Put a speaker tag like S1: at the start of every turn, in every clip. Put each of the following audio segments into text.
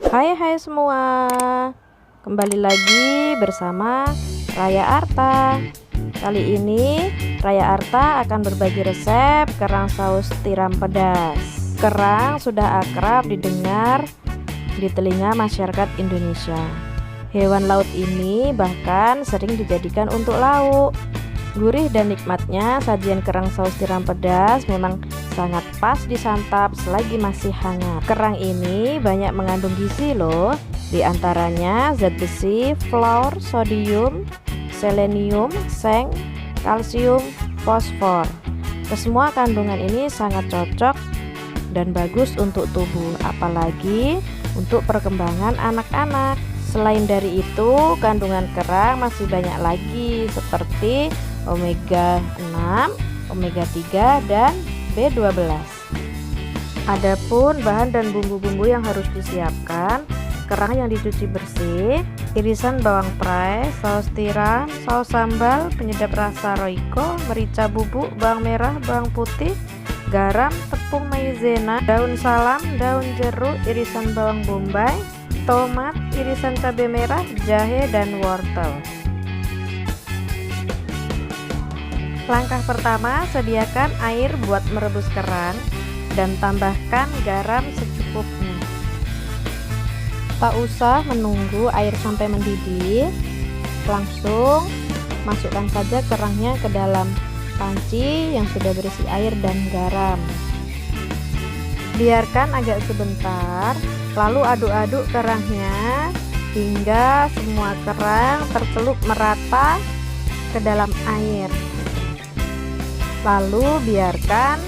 S1: Hai semua, kembali lagi bersama Raya Arta. Kali ini Raya Arta akan berbagi resep kerang saus tiram pedas. Kerang sudah akrab didengar di telinga masyarakat Indonesia. Hewan laut ini bahkan sering dijadikan untuk lauk. Gurih dan nikmatnya sajian kerang saus tiram pedas memang sangat pas disantap selagi masih hangat. Kerang ini banyak mengandung gizi loh, di antaranya zat besi, fluor, sodium, selenium, seng, kalsium, fosfor. Kesemua kandungan ini sangat cocok dan bagus untuk tubuh, apalagi untuk perkembangan anak-anak. Selain dari itu, kandungan kerang masih banyak lagi seperti omega 6, omega 3, dan B12. Adapun bahan dan bumbu-bumbu yang harus disiapkan: kerang yang dicuci bersih, irisan bawang prai, saus tiram, saus sambal, penyedap rasa roiko, merica bubuk, bawang merah, bawang putih, garam, tepung maizena, daun salam, daun jeruk, irisan bawang bombay, tomat, irisan cabai merah, jahe, dan wortel. Langkah pertama, sediakan air buat merebus kerang dan tambahkan garam secukupnya. Tak usah menunggu air sampai mendidih, langsung masukkan saja kerangnya ke dalam panci yang sudah berisi air dan garam. Biarkan agak sebentar, lalu aduk-aduk kerangnya hingga semua kerang tercelup merata ke dalam air. Lalu biarkan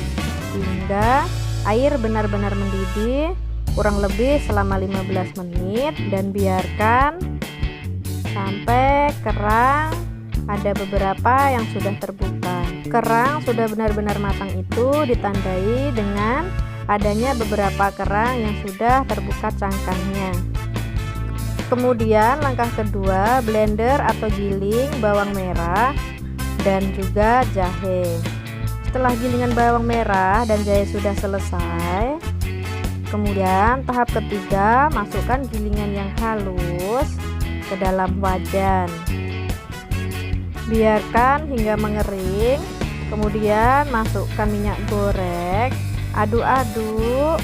S1: hingga air benar-benar mendidih, kurang lebih selama 15 menit, dan biarkan sampai kerang ada beberapa yang sudah terbuka. Kerang sudah benar-benar matang itu ditandai dengan adanya beberapa kerang yang sudah terbuka cangkangnya. Kemudian langkah kedua, blender atau giling bawang merah dan juga jahe. Setelah gilingan bawang merah dan jahe sudah selesai, kemudian tahap ketiga, masukkan gilingan yang halus ke dalam wajan. Biarkan hingga mengering, kemudian masukkan minyak goreng, aduk-aduk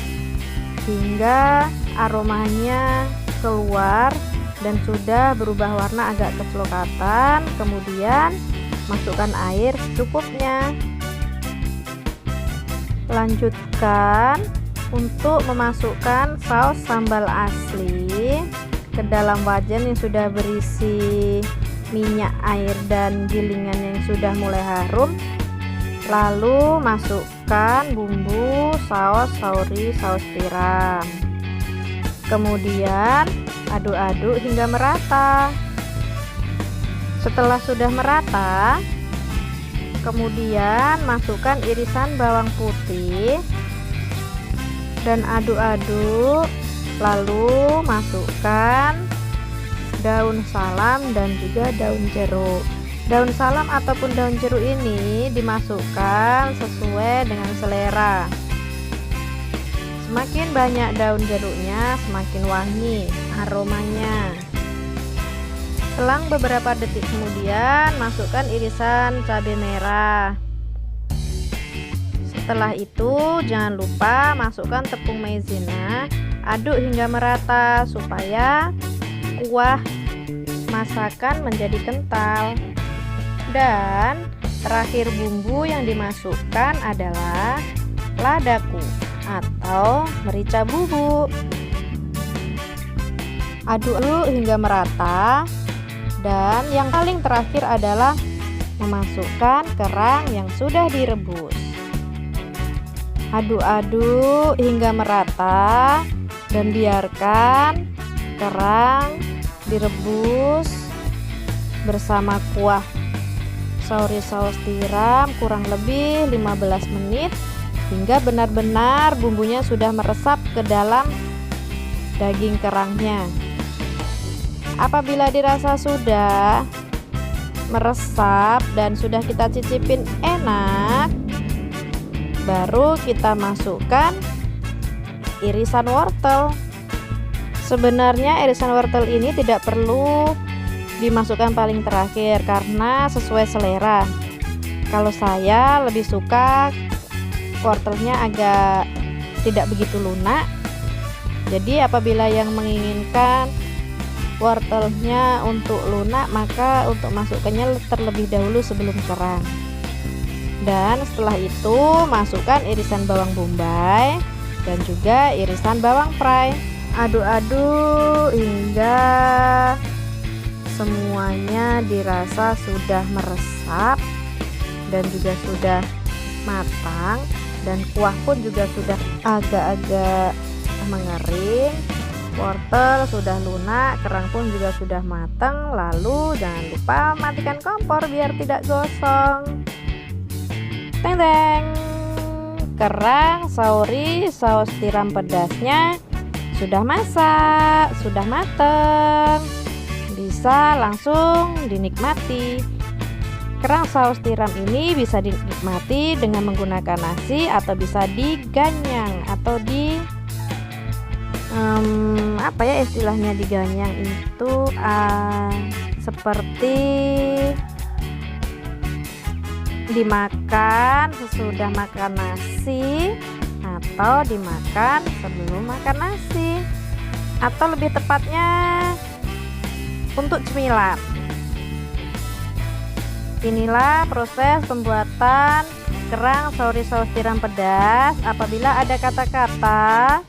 S1: hingga aromanya keluar dan sudah berubah warna agak kecoklatan. Kemudian masukkan air secukupnya. Lanjutkan untuk memasukkan saus sambal asli ke dalam wajan yang sudah berisi minyak, air, dan gilingan yang sudah mulai harum. Lalu masukkan bumbu saus sauri, saus tiram. Kemudian aduk-aduk hingga merata. Setelah sudah merata, kemudian masukkan irisan bawang putih dan aduk-aduk. Lalu masukkan daun salam dan juga daun jeruk. Daun salam ataupun daun jeruk ini dimasukkan sesuai dengan selera. Semakin banyak daun jeruknya, semakin wangi aromanya. Selang beberapa detik kemudian, masukkan irisan cabai merah. Setelah itu, jangan lupa masukkan tepung maizena. Aduk hingga merata supaya kuah masakan menjadi kental. Dan terakhir, bumbu yang dimasukkan adalah ladaku atau merica bubuk. Aduk hingga merata. Dan yang paling terakhir adalah memasukkan kerang yang sudah direbus. Aduk-aduk hingga merata dan biarkan kerang direbus bersama kuah sauri saus tiram kurang lebih 15 menit hingga benar-benar bumbunya sudah meresap ke dalam daging kerangnya. Apabila dirasa sudah meresap dan sudah kita cicipin enak, baru kita masukkan irisan wortel. Sebenarnya irisan wortel ini tidak perlu dimasukkan paling terakhir karena sesuai selera. Kalau saya lebih suka wortelnya agak tidak begitu lunak. Jadi apabila yang menginginkan wortelnya untuk lunak, maka untuk masukkannya terlebih dahulu sebelum kerang. Dan setelah itu masukkan irisan bawang bombay dan juga irisan bawang prei. Aduk-aduk hingga semuanya dirasa sudah meresap dan juga sudah matang, dan kuah pun juga sudah agak-agak mengering. Wortel sudah lunak, kerang pun juga sudah matang. Lalu jangan lupa matikan kompor biar tidak gosong. Teng teng, kerang sauri saus tiram pedasnya sudah masak, sudah matang, bisa langsung dinikmati. Kerang saus tiram ini bisa dinikmati dengan menggunakan nasi atau bisa diganyang atau apa ya istilahnya diganyang itu, seperti dimakan sesudah makan nasi atau dimakan sebelum makan nasi, atau lebih tepatnya untuk cemilan. Inilah proses pembuatan kerang sauri saus tiram pedas. Apabila ada kata-kata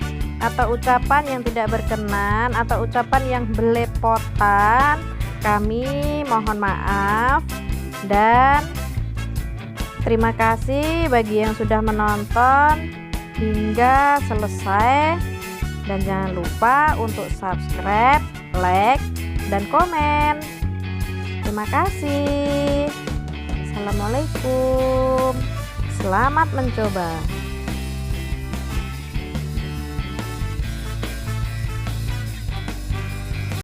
S1: atau ucapan yang tidak berkenan atau ucapan yang belepotan, kami mohon maaf. Dan terima kasih bagi yang sudah menonton hingga selesai, dan jangan lupa untuk subscribe, like, dan komen. Terima kasih. Assalamualaikum. Selamat mencoba.